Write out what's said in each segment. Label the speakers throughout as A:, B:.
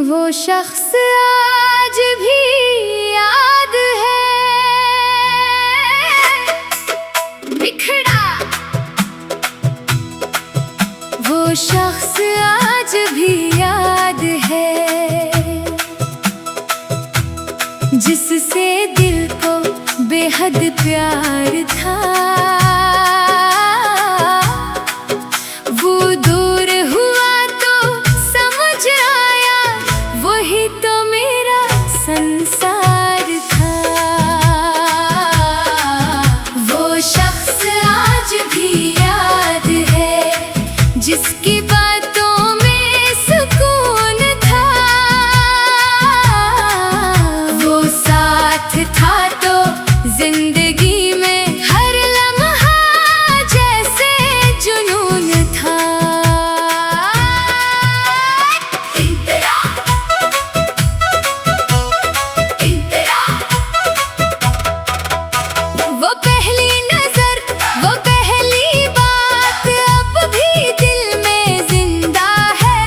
A: वो शख्स आज भी याद है, बिखरा। वो शख्स आज भी याद है, जिससे दिल को बेहद प्यार था। वो दूर हुआ तो समझ आया, वही तो मेरा संसार था। वो शख्स आज भी याद है, जिसकी बातों में सुकून था। वो साथ था तो जिंदगी में हर लम्हा जैसे जुनून था। वो पहली नजर, वो पहली बात अब भी दिल में जिंदा है।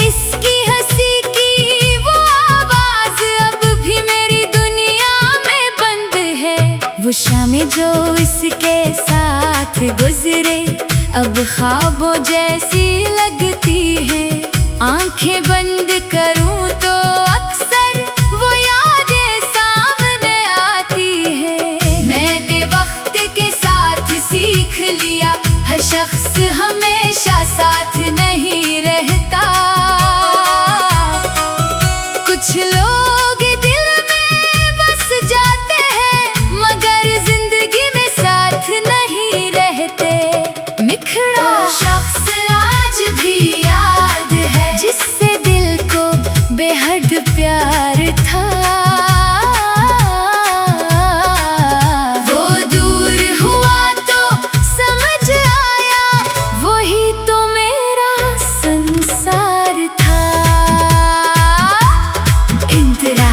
A: इसकी हंसी की वो आवाज अब भी मेरी दुनिया में बंद है। वो शामें जो इसके साथ गुजरे अब ख्वाबों जैसी लगती है। आंखें बंद करूं तो अक्सर वो यादें सामने आती है। मैंने वक्त के साथ सीख लिया, हर शख्स हमेशा साथ नहीं रहता। कुछ लोग दिल में बस जाते हैं, मगर जिंदगी में साथ नहीं रहते। बिखरा शख्स आज भी याद है, जिससे दिल को बेहद प्यार था। वो दूर हुआ तो समझ आया, वही तो मेरा संसार था। इंतरा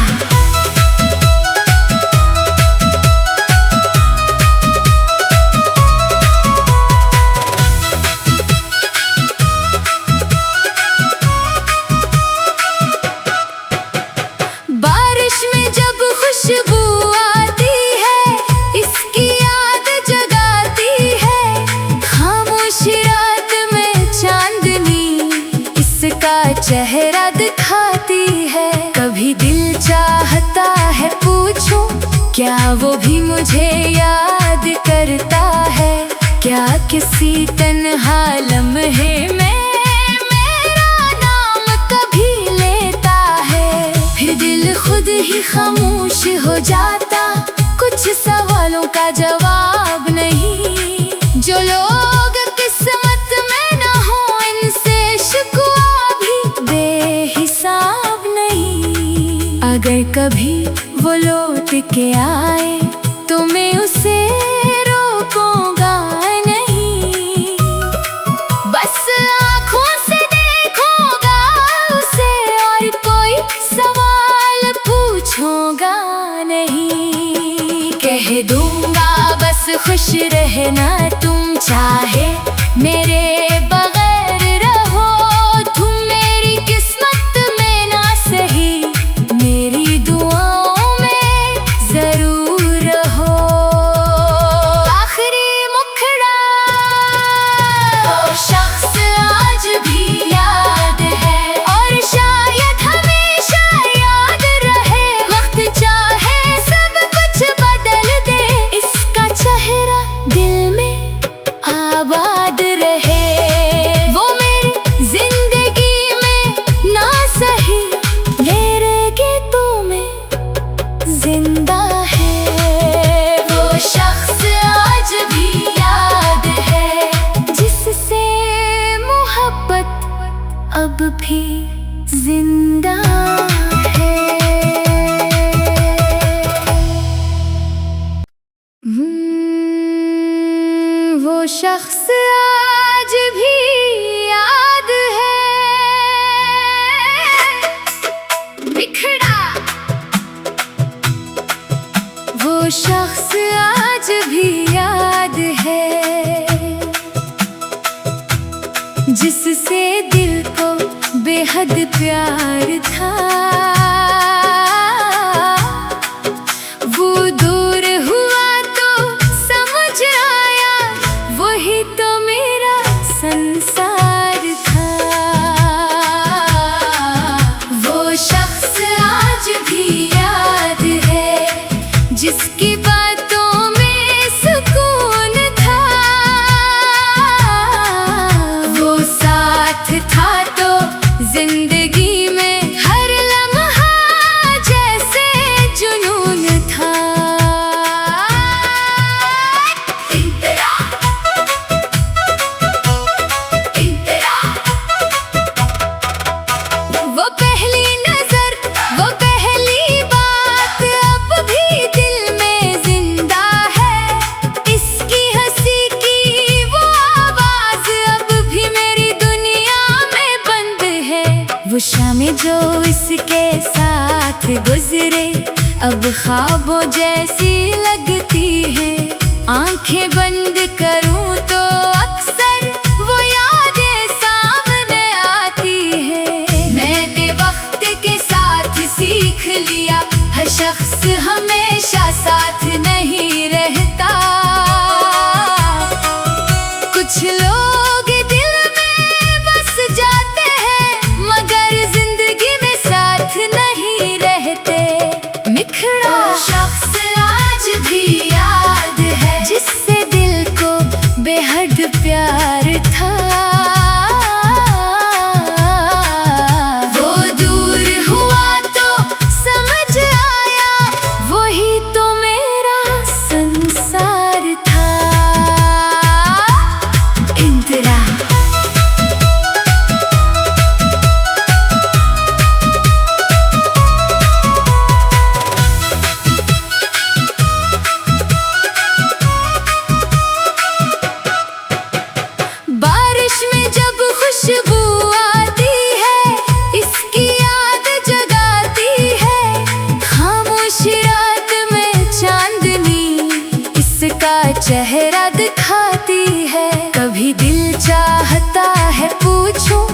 A: बारिश में जब खुशबू आती है, इसकी याद जगाती है। खामोश रात में चांदनी इसका चेहरा दिखाती है। कभी दिल चाहता है पूछूं, क्या वो भी मुझे याद करता है? क्या किसी तन्हा लम्हे में मेरा नाम कभी लेता है? फिर दिल खुद ही खामोश हो जाता, कुछ सवालों का जवाब नहीं। जो लोग किस्मत में न हो, इनसे शिकवा भी बेहिसाब नहीं। अगर कभी वो लौट के आए तो मैं उसे रोकूंगा नहीं। बस आँखों से देखूंगा उसे, और कोई सवाल पूछूंगा नहीं। कह दूंगा बस खुश रहना तुम, चाहे मेरे बगैर रहो तुम। मेरी किस्मत में ना सही, मेरी दुआओं में जरूर रहो। आखिरी मुखड़ा वो शख्स आज भी याद है, और शायद हमेशा याद रहे। वक्त चाहे सब कुछ बदल दे, इसका चेहरा दिल में आबाद रहे। वो मेरी जिंदगी में ना सही, मेरे गीतों में जिंदा है। वो शख्स आज भी याद है, जिससे मोहब्बत अब भी जिंदा है। वो शख्स आज भी याद है, बिखरा। वो शख्स आज भी याद है, जिससे दिल दिल को बेहद प्यार था। वो दूर हुआ तो समझ आया वही तो मेरा संसार था। वो शख्स आज भी याद है जिसकी बातों में सुकून था। वो साथ था तो जिंदगी में हर लम्हा जैसे जुनून था। इंतरा इंतरा वो पहली नजर, वो पहली बात अब भी दिल में जिंदा है। इसकी हंसी की वो आवाज अब भी मेरी दुनिया में बंद है। वो शामें जो इसके साथ गुजरे अब ख्वाबों जैसी लगती है। आंखें बंद करूं तो अक्सर वो यादें सामने आती है। मैंने वक्त के साथ सीख लिया हर शख्स हमेशा साथ नहीं रहता। कुछ लोग दिल में बस जाते हैं मगर जिंदगी में साथ नहीं रहते। बिखरा शख्स आज भी याद है जिससे दिल को बेहद प्यार था। वो दूर हुआ तो समझ आया वही तो मेरा संसार था। इंतरा बारिश में जब खुशबू आती है इसकी याद जगाती है। खामोश रात में चांदनी इसका चेहरा दिखाती है। कभी दिल चाहता है पूछूं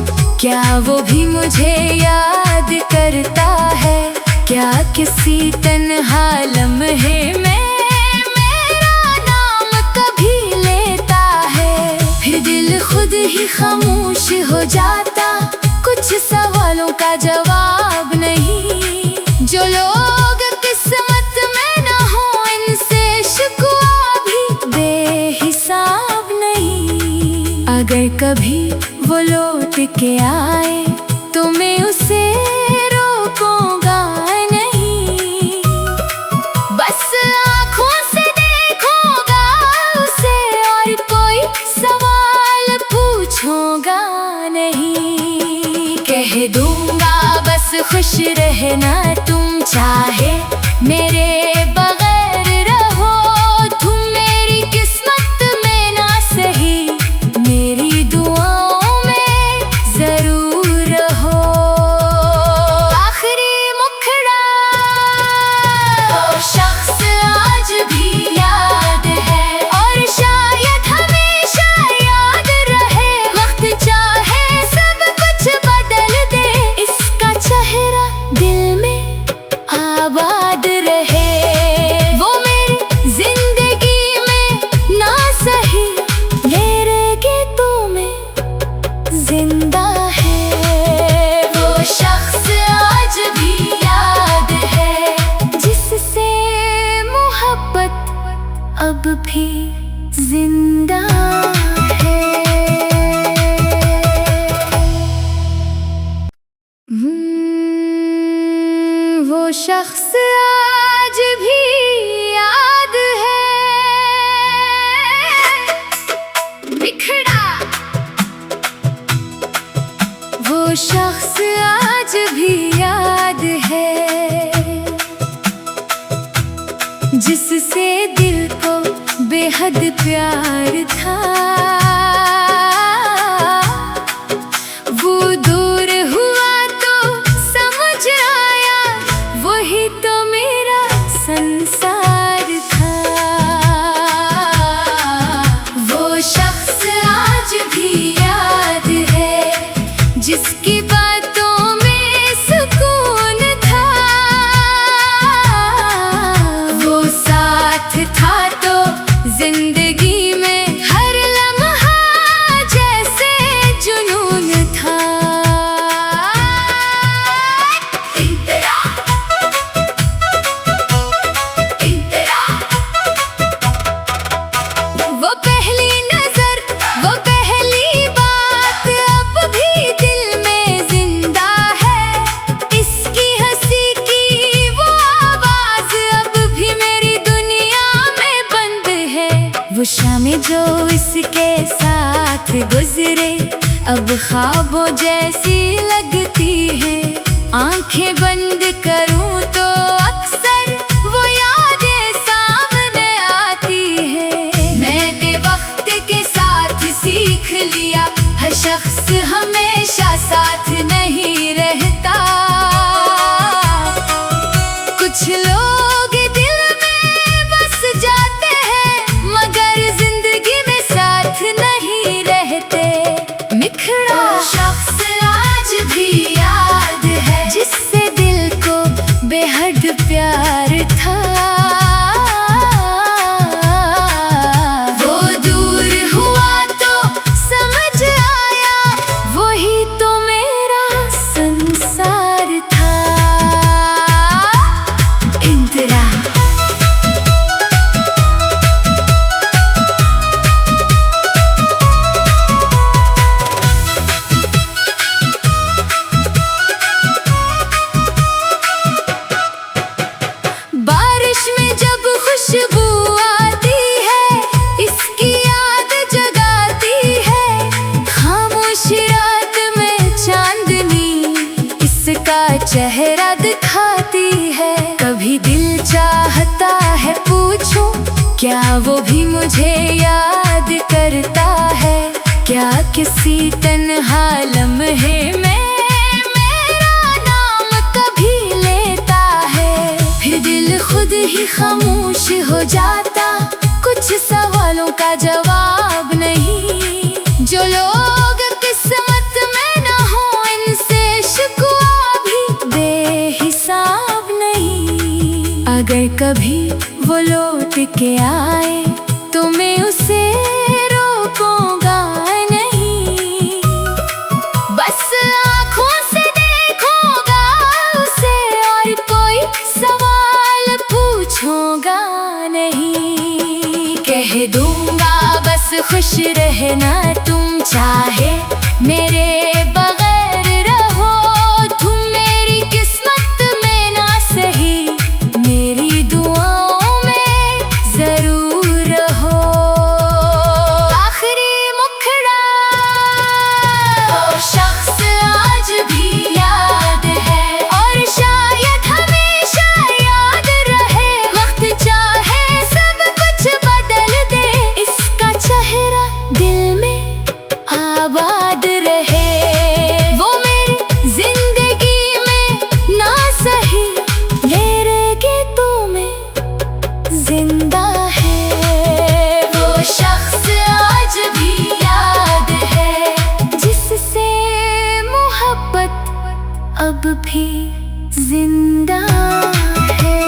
A: क्या वो भी मुझे याद करता है। क्या किसी तन्हा लम्हे में मेरा नाम कभी लेता है। फिर दिल खुद ही खामोश हो जाता, कुछ सवालों का जवाब नहीं। जो लोग किस्मत में न हो इनसे शिकवा भी बेहिसाब नहीं। अगर कभी वो लौट के आए तो मैं उसे रोकूंगा नहीं। बस आँखों से देखूंगा उसे और कोई सवाल पूछूंगा नहीं। कह दूंगा बस खुश रहना तुम चाहे मेरे बगैर रहो। तुम मेरी किस्मत में ना सही मेरी दुआओं में जरूर रहो। आखिरी मुखड़ा वो शख्स आज भी याद है और शायद हमेशा याद रहे। वक्त चाहे सब कुछ बदल दे इसका चेहरा दिल में आबाद रहे। वो मेरी जिंदगी में ना सही मेरे गीतों में जिंदा है। वो शख्स आज भी याद है जिससे मोहब्बत अब भी जिंदा है। वो शख्स आज भी याद है। बिखरा वो शख्स आज भी याद है जिससे दिल को बेहद प्यार था। वो दूर हुआ तो समझ आया वही तो मेरा संसार था। वो शख्स आज भी याद है जिसकी बातों में सुकून था। वो साथ था तो जिंदगी में हर लम्हा जैसे जुनून था। इंतरा इंतरा वो पहली नजर, वो पहली बात अब भी दिल में जिंदा है। इसकी हंसी की वो आवाज अब भी मेरी दुनिया में बंद है। वो शामें जो इसके साथ गुजरे अब ख्वाबों जैसी लगती है। आंखें बंद करूं तो अक्सर वो यादें सामने आती है। मैंने वक्त के साथ सीख लिया हर शख्स हमेशा साथ नहीं रहता। कुछ लोग दिल में बस जाते हैं मगर जिंदगी में साथ नहीं रहते। बिखरा शख्स आज भी याद है जिससे दिल को बेहद प्यार था। वो दूर हुआ तो समझ आया वही तो मेरा संसार था। इंतरा बारिश में जब खुशबू आती है इसकी याद जगाती है। खामोश रात में चांदनी इसका चेहरा दिखाती है। कभी दिल चाहता है पूछूं क्या वो भी मुझे याद करता है। क्या किसी तन्हा लम्हे में मेरा नाम कभी लेता है। फिर दिल खुद ही खामोश हो जाता, कुछ सवालों का जवाब नहीं। जो लोग किस्मत में न हो इनसे शिकवा भी बेहिसाब नहीं। अगर कभी वो लौट के आए तो मैं उसे रोकूंगा नहीं। बस आँखों से देखूंगा उसे और कोई सवाल पूछूंगा नहीं। कह दूंगा बस खुश रहना तुम चाहे मेरे बगैर रहो। तुम मेरी किस्मत में ना सही मेरी दुआओं में जरूर रहो। आखिरी मुखड़ा वो शख्स आज भी याद है और शायद हमेशा याद रहे। वक्त चाहे सब कुछ बदल दे इसका चेहरा दिल में आबाद रहे। वो मेरी जिंदगी में ना सही मेरे गीतों में जिंदा है। वो शख्स आज भी याद है जिससे मोहब्बत अब भी जिंदा है।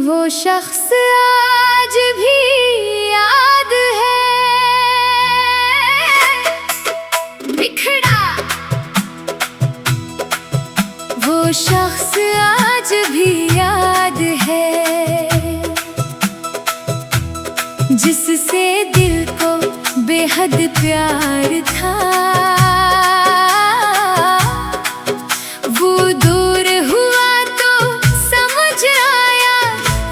A: वो शख्स आज भी याद है। बिखरा वो शख्स आज भी याद है जिससे दिल को बेहद प्यार था। वो दूर हुआ तो समझ आया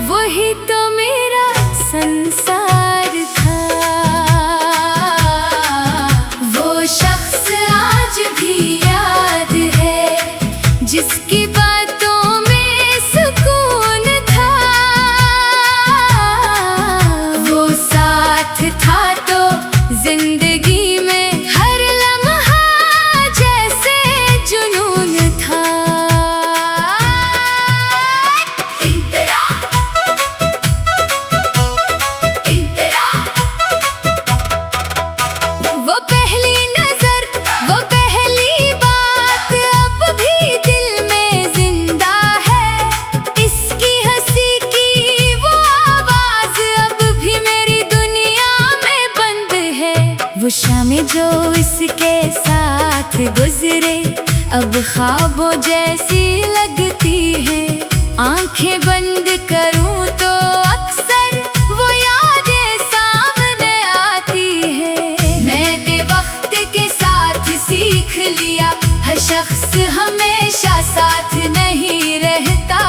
A: वही तो मेरा संसार था। वो शख्स आज भी याद है जिसकी बातों में सुकून था। वो साथ था तो जिंदगी में हर लम्हा वो शामें जो इसके साथ गुजरे अब ख्वाबों जैसी लगती है। आंखें बंद करूं तो अक्सर वो यादें सामने आती है। मैंने वक्त के साथ सीख लिया हर शख्स हमेशा साथ नहीं रहता।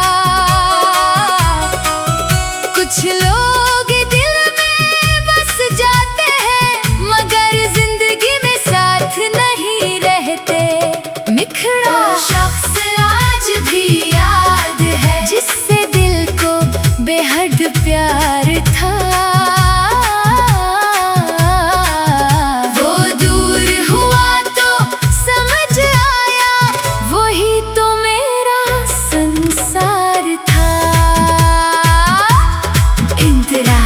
A: कुछ लोग दिल में बस जाते हैं मगर जिंदगी में साथ नहीं रहते। बिखरा शख्स आज भी याद है जिससे दिल को बेहद प्यार था। वो दूर हुआ तो समझ आया वही तो मेरा संसार था। इंदिरा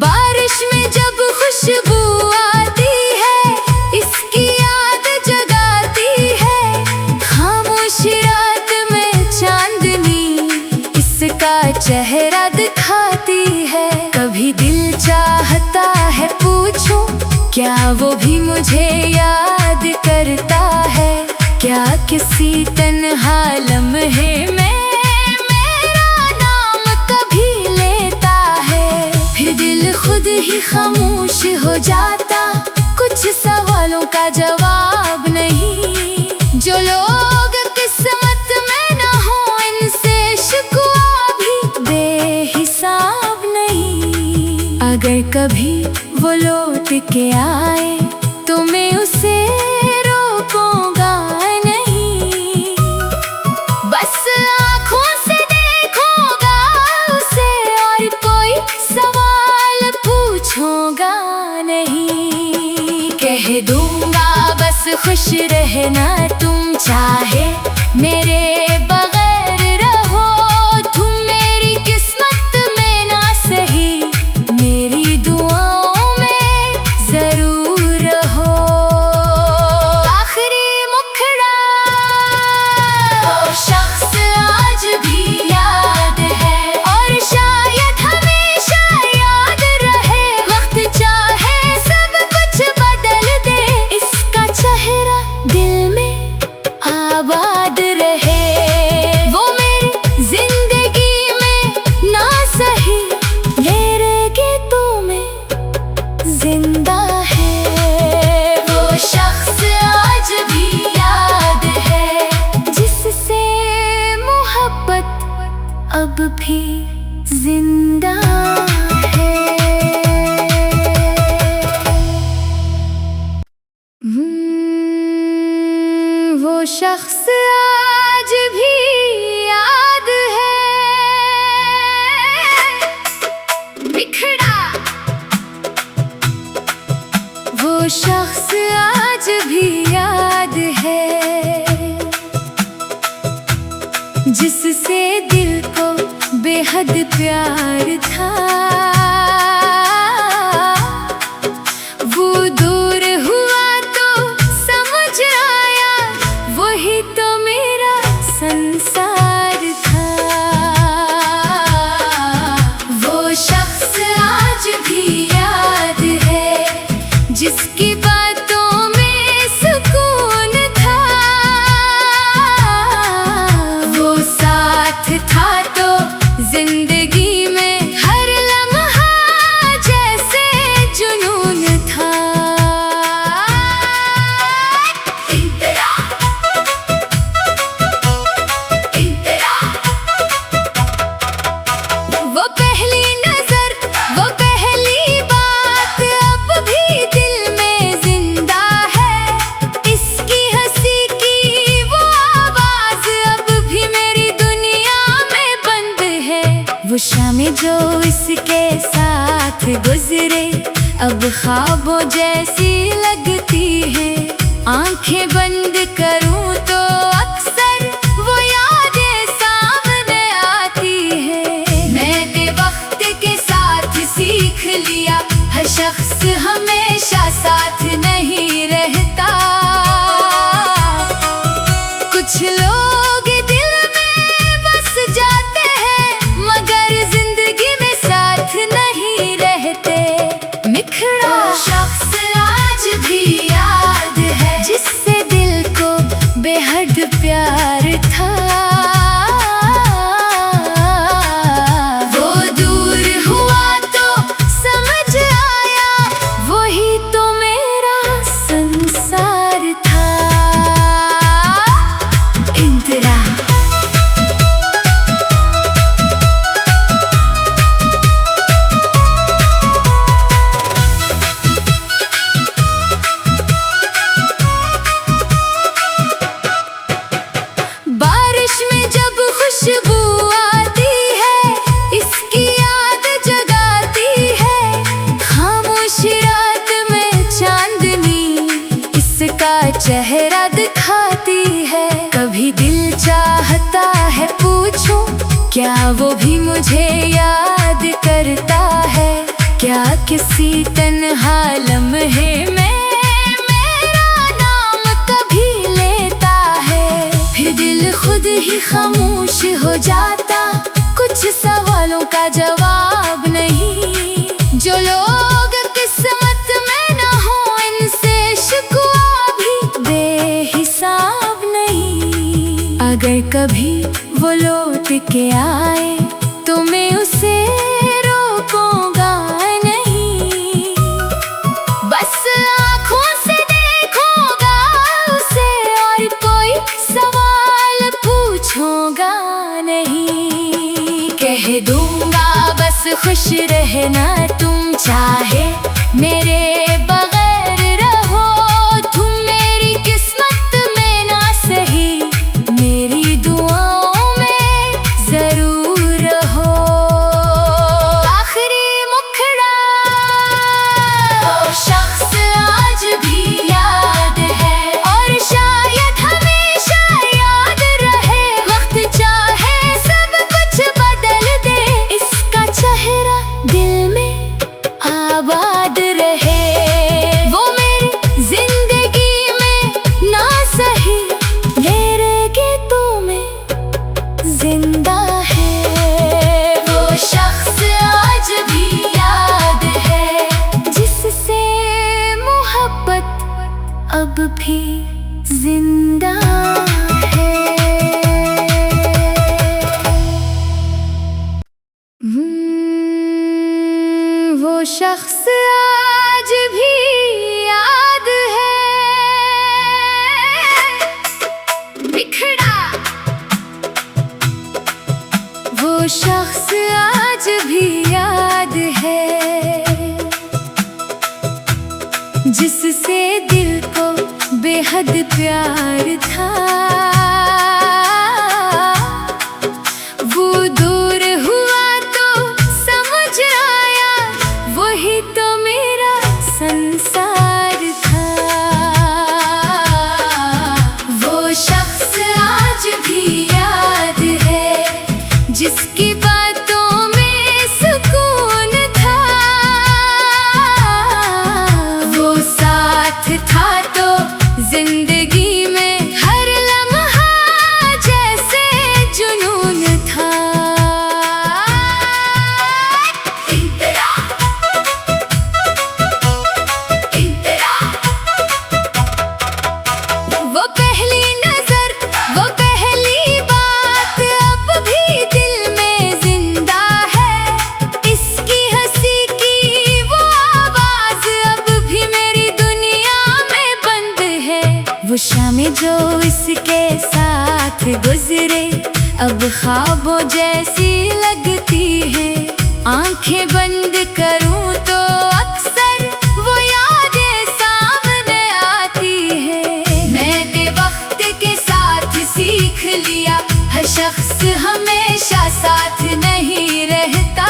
A: बारिश में जब खुशबू आती है इसकी याद जगाती है। खामोश रात में चांदनी इसका चेहरा दिखाती है। कभी दिल चाहता है पूछूं क्या वो भी मुझे याद करता है। क्या किसी तन्हा लम्हे में दिल खुद ही खामोश हो जाता। कुछ सवालों का जवाब नहीं। जो लोग किस्मत में न हो इनसे शिकवा भी बेहिसाब नहीं। अगर कभी वो लौट के आए तो मैं उसे रोकूंगा नहीं। बस आँखों से देखूंगा उसे और कोई सवाल पूछूंगा नहीं। कह दूंगा बस खुश रहना तुम चाहे मेरे बगैर रहो। तुम मेरी किस्मत में ना सही मेरी दुआओं में जरूर रहो। आखिरी मुखड़ा वो शख्स आज भी याद है और शायद हमेशा याद रहे। वक्त चाहे सब कुछ बदल दे इसका चेहरा दिल में आबाद रहे। वो मेरी जिंदगी में ना सही मेरे गीतों में जिंदा है। वो शख्स आज भी याद है जिससे मोहब्बत अब भी जिंदा है। वो शख्स आज भी याद है। बिखरा वो शख्स आज भी याद है जिससे दिल को बेहद प्यार था। वो दूर हुआ तो समझ आया वही तो मेरा संसार था। वो शख्स आज भी याद है जिसकी बातों में सुकून था। वो साथ था तो जिंदगी में हर लम्हा जैसे जुनून था। इंदिरा इंदिरा वो पहली नजर वो पहली बात अब भी दिल में जिंदा है। इसकी हंसी की वो आवाज अब भी मेरी दुनिया में बंद है। वो शामें जो इसके साथ गुजरे अब ख्वाबों जैसी लगती है। आंखें बंद करूं तो अक्सर वो यादें सामने आती है। मैंने वक्त के साथ सीख लिया हर शख्स हमेशा साथ नहीं रहता। चेहरा दिखाती है। कभी दिल चाहता है पूछूं, क्या वो भी मुझे याद करता है? क्या किसी तन्हा लम्हे में मेरा नाम कभी लेता है? फिर दिल खुद ही खामोश हो जाता, कुछ सवालों का जवाब नहीं। जो लोग किस्मत में न हो, इनसे शिकवा भी बेहिसाब नहीं। अगर कभी वो लौट के आए तो मैं उसे रोकूंगा नहीं, बस आँखों से देखूंगा उसे और कोई सवाल पूछूंगा नहीं। कह दूंगा बस खुश रहना तुम, चाहे मेरे बगैर रहो तुम। मेरी किस्मत में ना सही, मेरी दुआओं में जरूर रहो। आखिरी मुखड़ा वो शख्स आज भी याद है, और शायद हमेशा याद रहे। वक्त चाहे सब कुछ बदल दे, इसका चेहरा दिल में आबाद रहे। वो मेरी जिंदगी में ना सही, मेरे गीतों में जिंदा है। वो शख्स आज भी याद है, जिससे मोहब्बत अब भी जिंदा है। वो शख्स आज भी याद है, बिखरा। वो शख्स आज भी याद है, जिससे दिल को बेहद प्यार था। वो दूर हुआ तो समझ आया, वही तो मेरा संसार था। वो शख्स आज भी याद है, जिसकी बातों में सुकून था। वो साथ था तो जिंदगी में हर लम्हा जैसे जुनून था। वो पहली नजर, वो पहली बात अब भी दिल में जिंदा है। इसकी हंसी की वो आवाज अब भी मेरी दुनिया में बंद है। वो शामें जो इसके साथ गुजरे, अब ख्वाबों जैसी लगती है। आंखें बंद करूं तो अक्सर वो यादें सामने आती है। मैंने वक्त के साथ सीख लिया, हर शख्स हमेशा साथ नहीं रहता।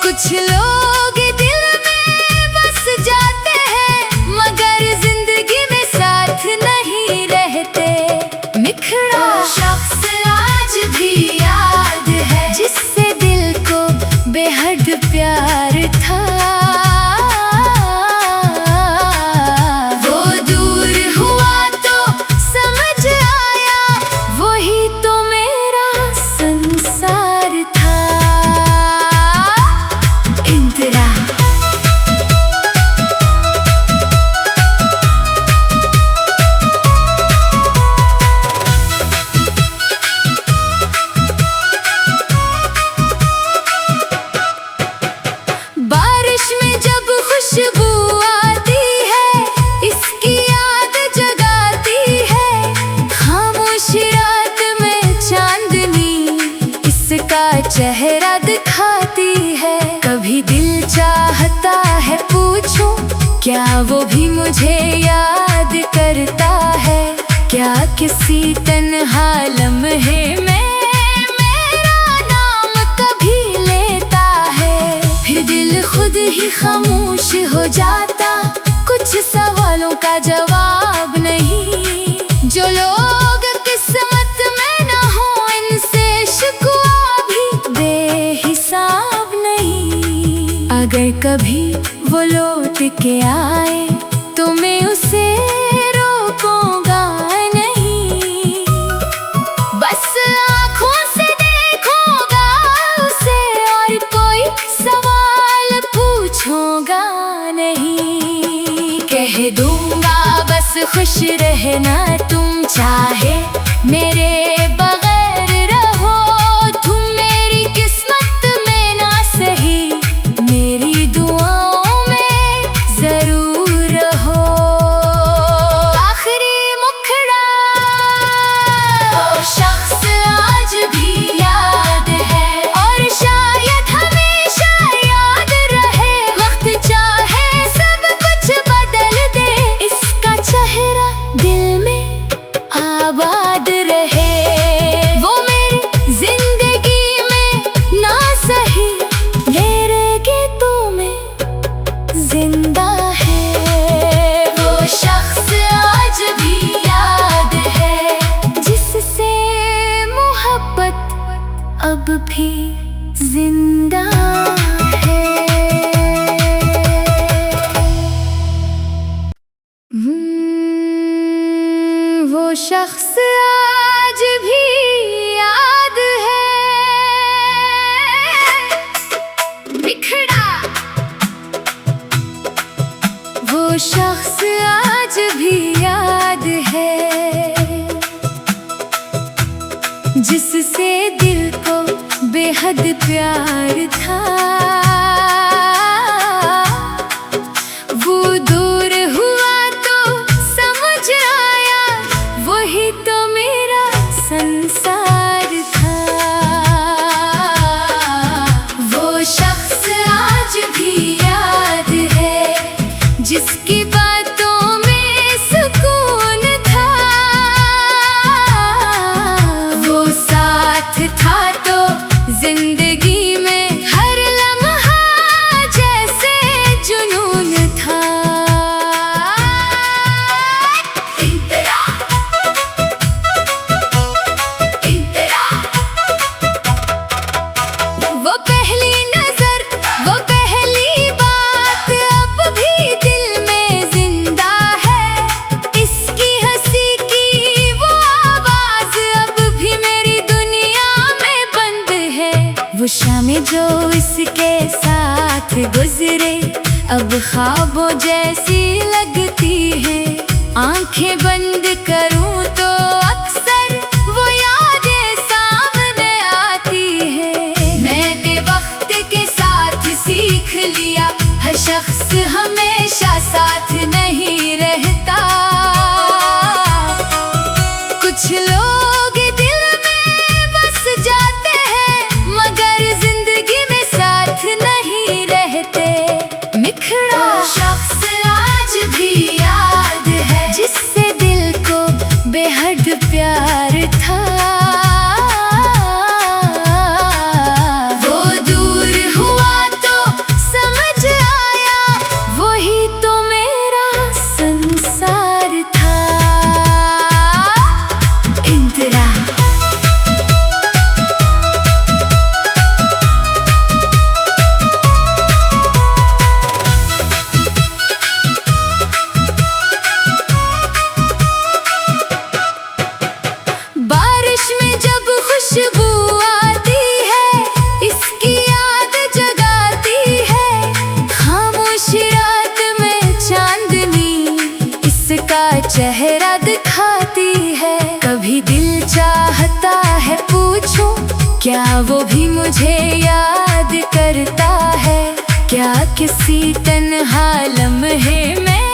A: कुछ लोग दिल में बस जाते हैं, मगर जिंदगी में साथ नहीं रहते। बिखरा शख्स आज भी याद है, जिससे दिल को बेहद प्यार था। वो दूर हुआ तो समझ आया, वही तो मेरा संसार था। इंदिरा बारिश में जब खुशबू आती है, इसकी याद जगाती है। खामोश रात में चांदनी इसका चेहरा दिखाती है। कभी दिल चाहता है पूछूं, क्या वो भी मुझे याद करता है? क्या किसी तन्हा लम्हे में मेरा नाम कभी लेता है? फिर दिल खुद ही खामोश हो जाता, कुछ कुछ सवालों का जवाब नहीं। जो लोग किस्मत में न हो, इनसे शिकवा भी बेहिसाब नहीं। अगर कभी वो लौट के आए तो मैं उसे रोकूंगा नहीं। बस आँखों से देखूंगा उसे और कोई सवाल पूछूंगा नहीं। कह दूंगा बस खुश रहना तुम, चाहे मेरे बगैर रहो तुम। मेरी किस्मत में ना सही, मेरी दुआओं में जरूर रहो। आखिरी मुखड़ा वो शख्स आज भी याद है, और शायद हमेशा याद रहे। वक्त चाहे सब कुछ बदल दे, इसका चेहरा दिल में आबाद रहे। वो मेरी जिंदगी में ना सही, मेरे गीतों में जिंदा है। वो शख्स आज भी याद है, जिससे मोहब्बत अब भी जिंदा है। वो शख्स आज भी याद है। बिखरा वो शख्स आज भी याद है, जिससे दिल को बेहद प्यार था। वो दूर हुआ तो समझ आया, वही तो मेरा संसार था। वो शख्स आज भी याद है, जिसकी बातों में सुकून था। वो साथ था तो जिंदगी में हर लम्हा जैसे जुनून था। इंतरा इंतरा वो पहली नजर, वो पहली बात अब भी दिल में जिंदा है। इसकी हंसी की वो आवाज अब भी मेरी दुनिया में बंद है। वो शामें जो इसके साथ गुजरे अब ख्वाबों जैसी लगती है। आंखें बंद करूं तो अक्सर वो यादें सामने आती है। मैंने वक्त के साथ सीख लिया, हर शख्स हमेशा साथ नहीं रहता। कुछ लोग दिल में बस जाते हैं, मगर जिंदगी में साथ नहीं रहते। बिखरा शख्स आज भी याद है, जिससे दिल को बेहद प्यार था। वो दूर हुआ तो समझ आया, वही तो मेरा संसार था। इंतरा बारिश में जब खुशबू आती है, इसकी याद जगाती है। खामोश रात में चांदनी इसका चेहरा दिखाती है। कभी दिल चाहता है पूछूं, क्या वो भी मुझे याद करता है? क्या किसी तन्हा लम्हे में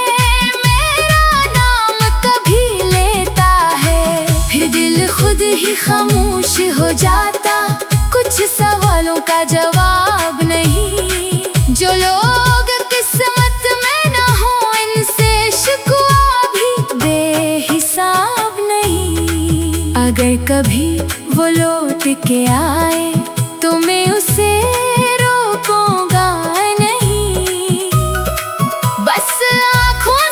A: मेरा नाम कभी लेता है? फिर दिल खुद ही खामोश हो जाता, कुछ सवालों का जवाब नहीं। जो लोग किस्मत में न हो, इनसे शिकवा भी बेहिसाब नहीं। अगर कभी वो लौट के आए तो मैं उसे रोकूंगा नहीं। बस आँखों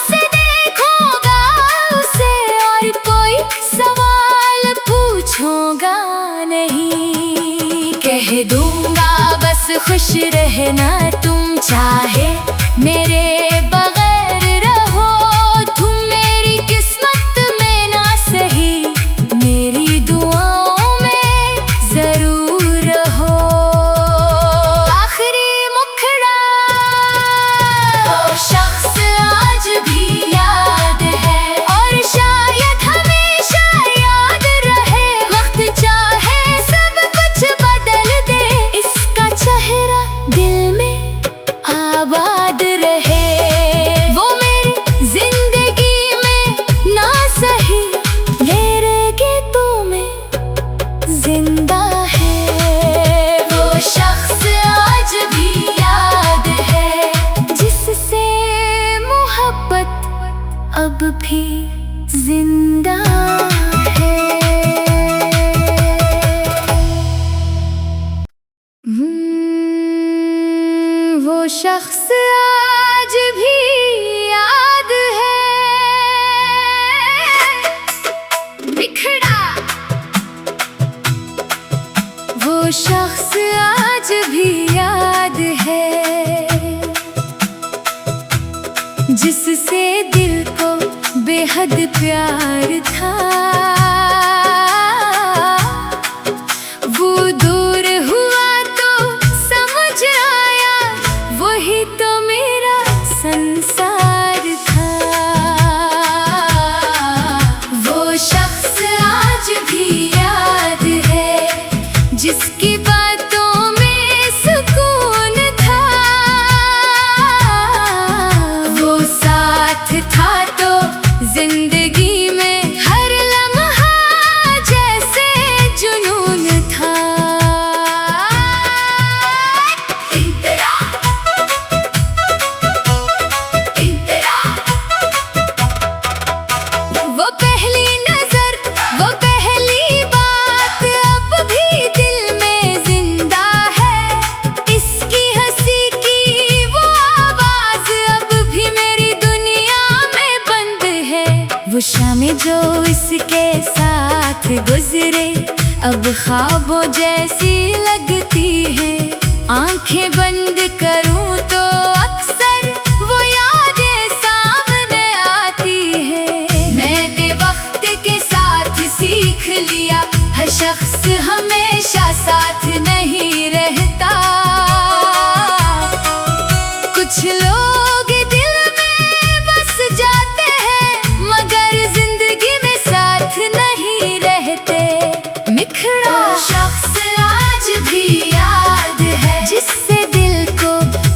A: रहना तुम चाहे मेरे बगैर रहो तुम मेरी किस्मत में ना सही मेरी दुआओं में जरूर रहो। आखिरी मुखड़ा वो शख्स आज भी याद है और शायद हमेशा याद रहे। वक्त चाहे सब कुछ बदल दे इसका चेहरा दिल में आबाद रहे। वो मेरी जिंदगी में ना सही मेरे गीतों में जिंदा है। वो शख्स आज भी याद है जिससे मोहब्बत अब भी जिंदा है। वो शख्स आज भी याद है बिखरा। वो शख्स आज भी याद है जिससे दिल को बेहद प्यार था। वो दूर हुआ तो समझ आया वही तो मेरा संसार था। वो शख्स आज भी याद है जिसकी बातों में सुकून था। वो साथ था तो जिंदगी में हर लम्हा जैसे जुनून था। इंतरा इंतरा वो पहली नजर वो पहली बात अब भी दिल में जिंदा है। इसकी हंसी की वो आवाज अब भी मेरी दुनिया में बंद है। वो शामें जो इसके साथ गुजरे अब ख्वाबों जैसी लगती है। आंखें बंद करूं तो अक्सर वो यादें सामने आती है। मैंने वक्त के साथ सीख लिया हर शख्स हमेशा साथ नहीं रहता। कुछ लोग दिल में बस जाते हैं मगर जिंदगी में साथ नहीं रहते। बिखरा शख्स आज भी याद है जिससे दिल को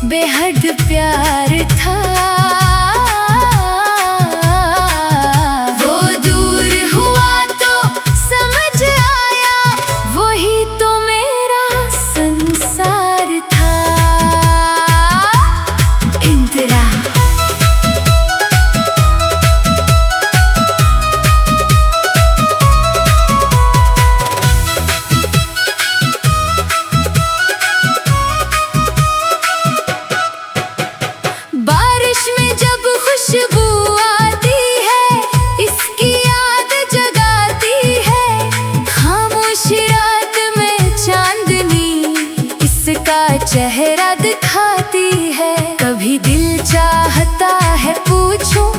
A: बेहद प्यार था। वो दूर हुआ तो समझ आया वही तो मेरा संसार था। इंतरा बारिश में जब खुशबू आती है इसकी याद जगाती है। खामोश रात में चांदनी इसका चेहरा दिखाती है। कभी दिल चाहता है पूछूं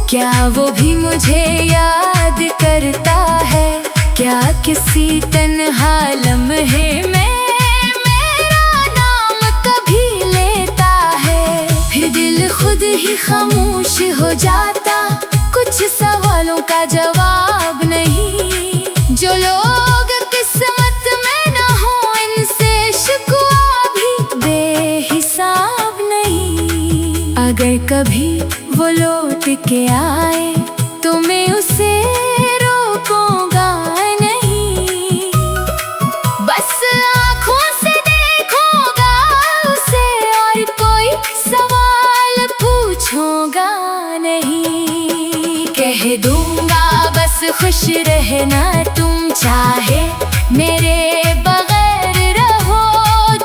A: क्या वो भी मुझे याद करता है। क्या किसी तन्हा लम्हे में मेरा नाम कभी लेता है। फिर दिल खुद ही खामोश हो जाता कुछ सवालों का जवाब नहीं। जो लोग किस्मत में न हो इनसे शिकवा भी बेहिसाब नहीं। अगर कभी वो लौट के आए तो मैं उसे रोकूंगा नहीं। बस आँखों से देखूंगा उसे और कोई सवाल पूछूंगा नहीं। कह दूंगा बस खुश रहना तुम चाहे मेरे बगैर रहो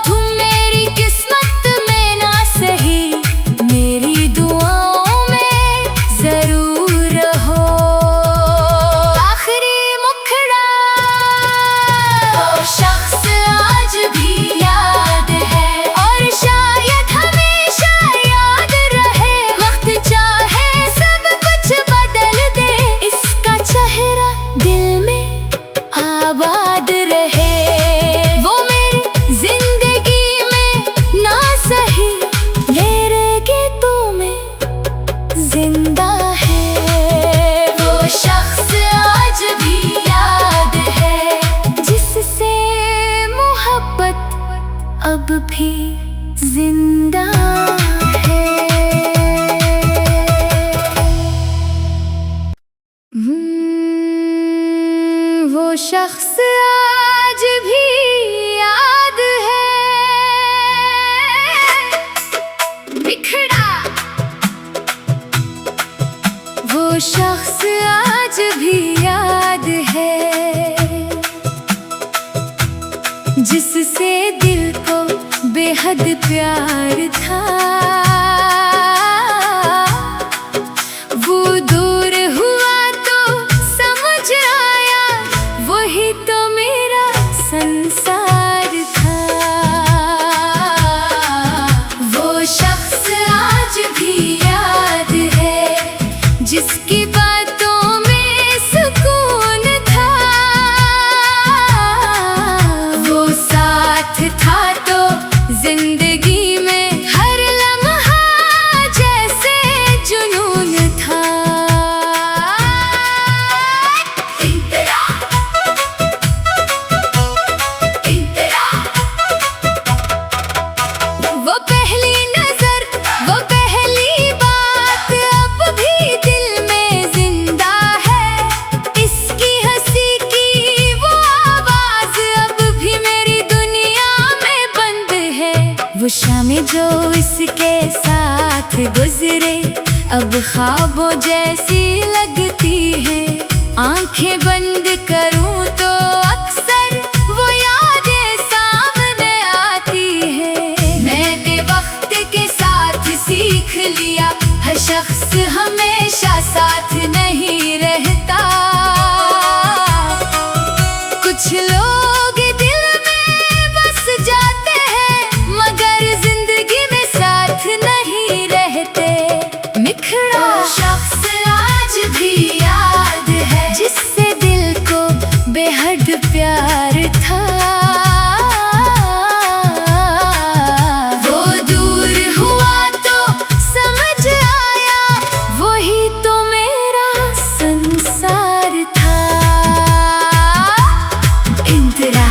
A: तुम मेरी किस्मत में ना सही मेरी दुआओं में जरूर रहो। आखिरी मुखड़ा वो शख्स आज भी याद है और शायद शख्स आज भी याद है, बिखरा। वो शख्स आज भी याद है, जिससे दिल को बेहद प्यार था। वो दूर हुआ तो समझ आया, वही तो मेरा संसार था। वो शख्स आज भी याद है, जिसकी बातों में सुकून था। वो साथ था तो जिंदगी में हर लम्हा जैसे जुनून था। इंतरा, इंतरा। वो पहली नजर, वो पहली बात अब भी दिल में जिंदा है। इसकी हंसी की वो आवाज अब भी मेरी दुनिया में बंद है। वो शामें जो इसके साथ गुजरे अब ख्वाबों जैसी लगती है। आंखें बंद करूं तो अक्सर वो यादें सामने आती है। मैंने वक्त के साथ सीख लिया, हर शख्स हमेशा साथ नहीं रहता। कुछ लोग दिल में बस जाते हैं, मगर जिंदगी में साथ नहीं रहते। बिखरा शख्स आज भी याद है, जिससे दिल को बेहद प्यार था। वो दूर हुआ तो समझ आया, वही तो मेरा संसार था। इंतरा,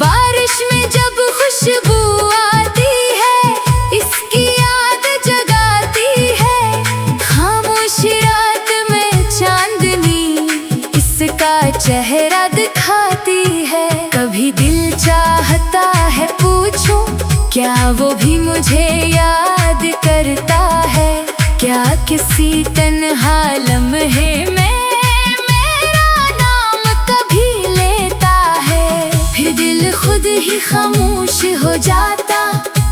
A: बारिश में जब खुशबू आती है, इसकी याद जगाती है। खामोश रात में चांदनी इसका चेहरा दिखाती है। कभी दिल चाहता है पूछूं, क्या वो भी मुझे याद करता है? क्या किसी तन्हा लम्हे में मेरा नाम कभी लेता है? फिर दिल खुद ही खामोश हो जाता,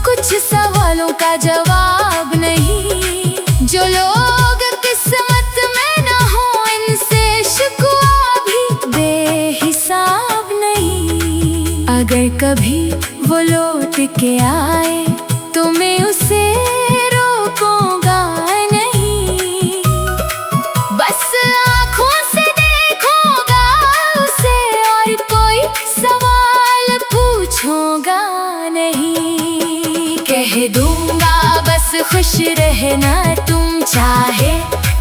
A: कुछ सवालों का जवाब नहीं। जो लोग किस्मत में न हो, इनसे शिकवा भी बेहिसाब नहीं। अगर कभी वो लौट के आए तो मैं उसे रोकूंगा नहीं। बस आँखों से देखूंगा उसे, और कोई सवाल पूछूंगा नहीं। कह दूंगा बस खुश रहना तुम, चाहे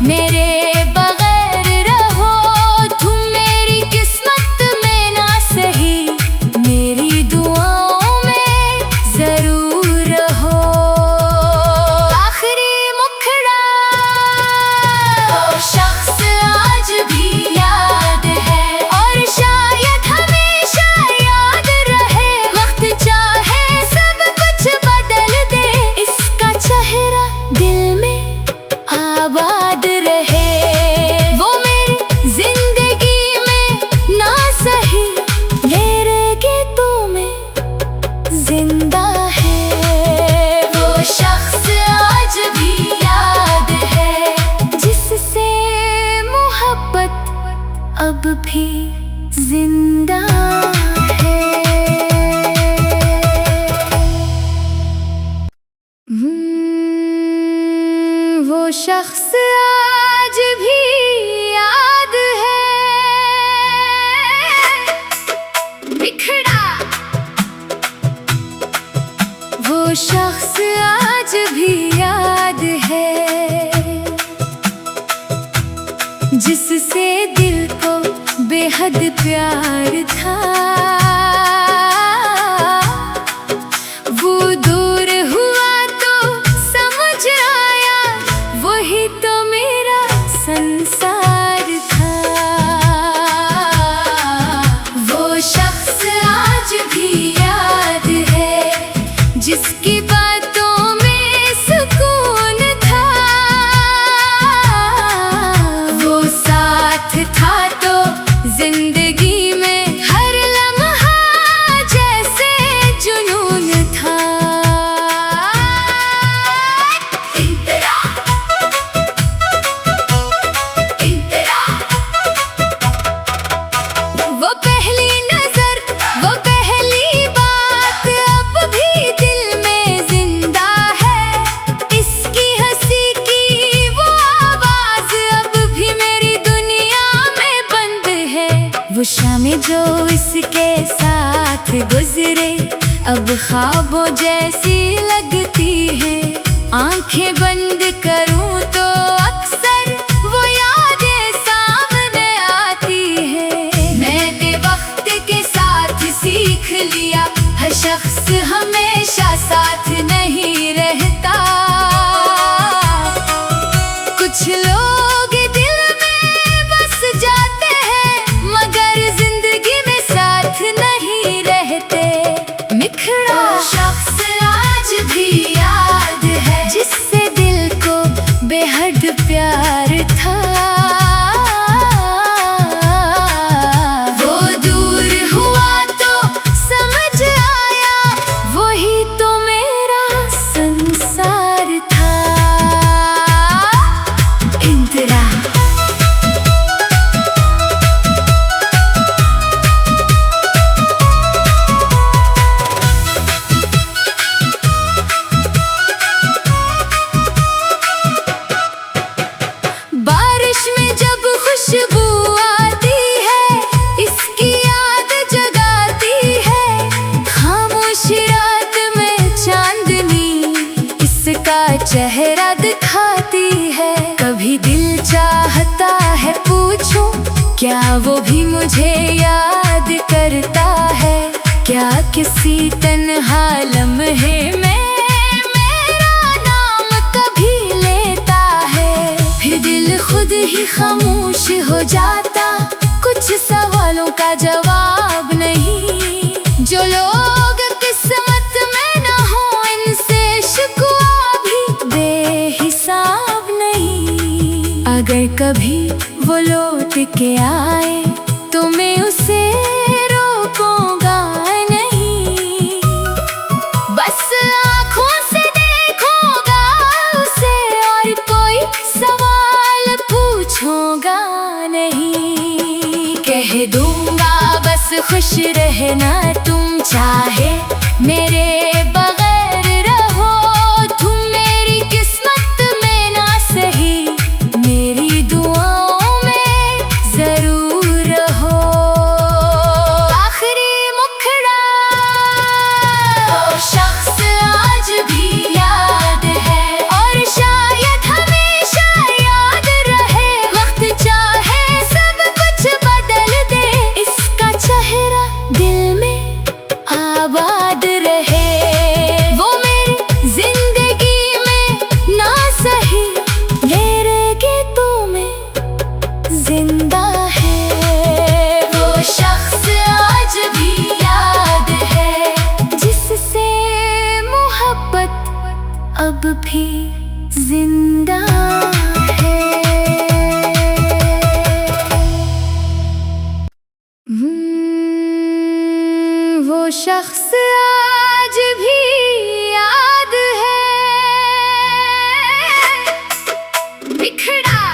A: मेरे बगैर रहो तुम। मेरी किस्मत में ना सही, मेरी दुआओं में जरूर रहो। आखिरी मुखड़ा वो शख्स आज भी याद है, और शायद हमेशा याद रहे। वक्त चाहे सब कुछ बदल दे, इसका चेहरा दिल में आबाद रहे। वो मेरी जिंदगी में ना सही, मेरे गीतों में जिंदा है। वो शख्स आज भी याद है, जिससे मोहब्बत अब भी जिंदा है। वो शख्स आज भी याद है, बिखरा। वो शख्स आज भी याद है, जिससे दिल को बेहद प्यार था। वो दूर हुआ तो समझ आया वही तो मेरा संसार था। वो शख्स आज भी याद है जिसकी बातों में सुकून था। वो साथ था तो जिंदगी में हर लम्हा जैसे जुनून था। इंतरा, इंतरा। वो पहली नजर, वो पहली बात अब भी दिल में जिंदा है। इसकी हंसी की वो आवाज अब भी मेरी दुनिया में बंद है। वो शामें जो इसके साथ गुजरे अब ख्वाबों जैसी लगती है। आंखें बंद करूं तो अक्सर वो यादें सामने आती है। मैंने वक्त के साथ सीख लिया हर शख्स हमेशा साथ नहीं रहता। कुछ लोग दिल में बस जाते हैं मगर जिंदगी में साथ नहीं रहते। बिखरा शख्स आज भी याद है जिससे दिल को बेहद प्यार था। वो दूर हुआ तो समझ आया वही तो मेरा संसार था। इंतरा, बारिश में जब खुशबू आती है इसकी याद जगाती है। खामोश रात में चांदनी इसका चेहरा दिखाती है। कभी दिल चाहता है पूछूं क्या वो भी मुझे याद करता है। क्या किसी तन्हा लम्हे में मेरा नाम कभी लेता है। फिर दिल खुद ही खामोश हो जाता, कुछ सवालों का जवाब नहीं। जो लोग किस्मत में न हो इनसे शिकवा भी बेहिसाब नहीं। अगर कभी वो लौट के आए तो मैं उसे रोकूंगा नहीं। बस आँखों से देखूंगा उसे और कोई सवाल पूछूंगा नहीं। कह दूंगा बस खुश रहना तुम, चाहे मेरे बगैर रहो तुम। मेरी किस्मत में ना सही मेरी दुआओं में जरूर रहो। आखिरी मुखड़ा वो शख्स आज भी याद है और शायद हमेशा याद रहे। वक्त चाहे सब कुछ बदल दे इसका चेहरा दिल में आबाद रहे। वो मेरी जिंदगी में ना सही मेरे गीतों में जिंदा है। वो शख्स आज भी याद है जिससे मोहब्बत अब भी जिंदा है। वो शख्स आज भी याद है। बिखरा,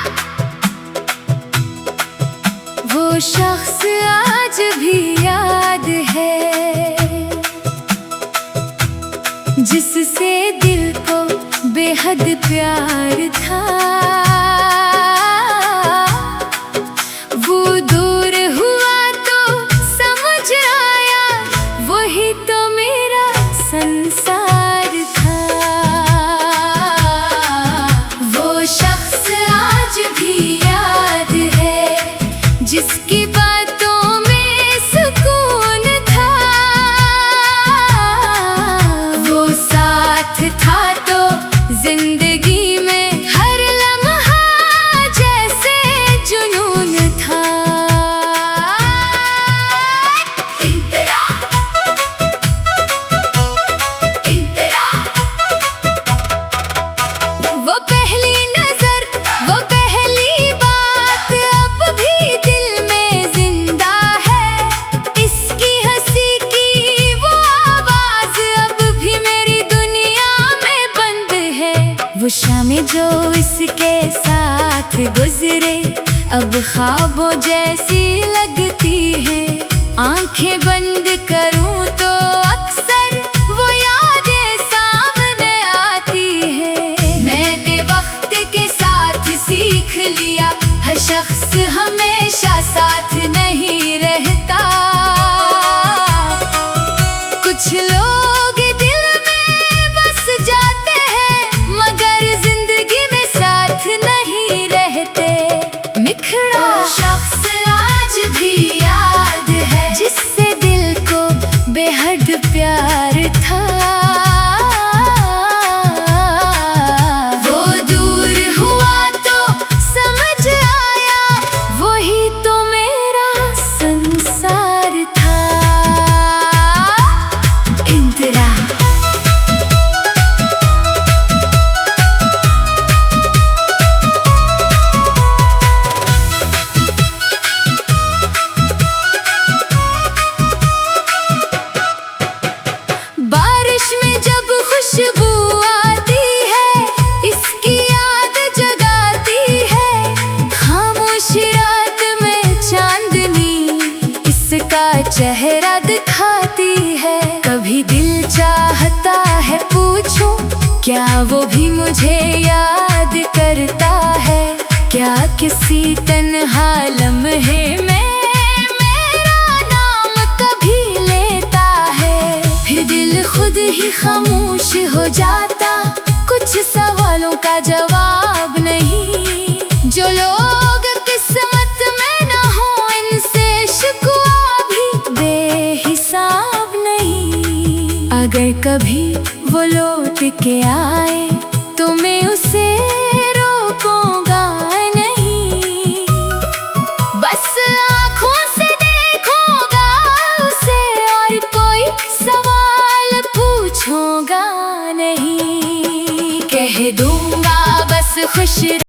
A: वो शख्स आज भी याद है जिससे दिल को बेहद प्यार था। वो दूर हुआ तो समझ आया वही तो मेरा संसार था। वो शख्स आज भी याद है जिसकी बातों जिसके साथ गुजरे अब ख्वाबों जैसी लगती है। आंखें बंद करूं तो अक्सर वो यादें सामने आती है। मैंने वक्त के साथ सीख लिया हर शख्स हमेशा साथ नहीं रहता। कुछ लोग दिल में बस जाते हैं मगर जिंदगी में साथ नहीं रहते। बिखरा शख्स आज भी याद है जिससे दिल को बेहद प्यार था। वो दूर हुआ तो समझ आया वही तो मेरा संसार था। इंदिरा बारिश में जब खुशबू आती है इसकी याद जगाती है। खामोश रात में चांदनी इसका चेहरा दिखाती है। कभी दिल चाहता है पूछूं क्या वो भी मुझे याद करता है। क्या किसी तन्हा लम्हे में खुद ही खामोश हो जाता। कुछ सवालों का जवाब नहीं। जो लोग किस्मत में न हो इनसे शिकवा भी बेहिसाब नहीं। अगर कभी वो लौट के आए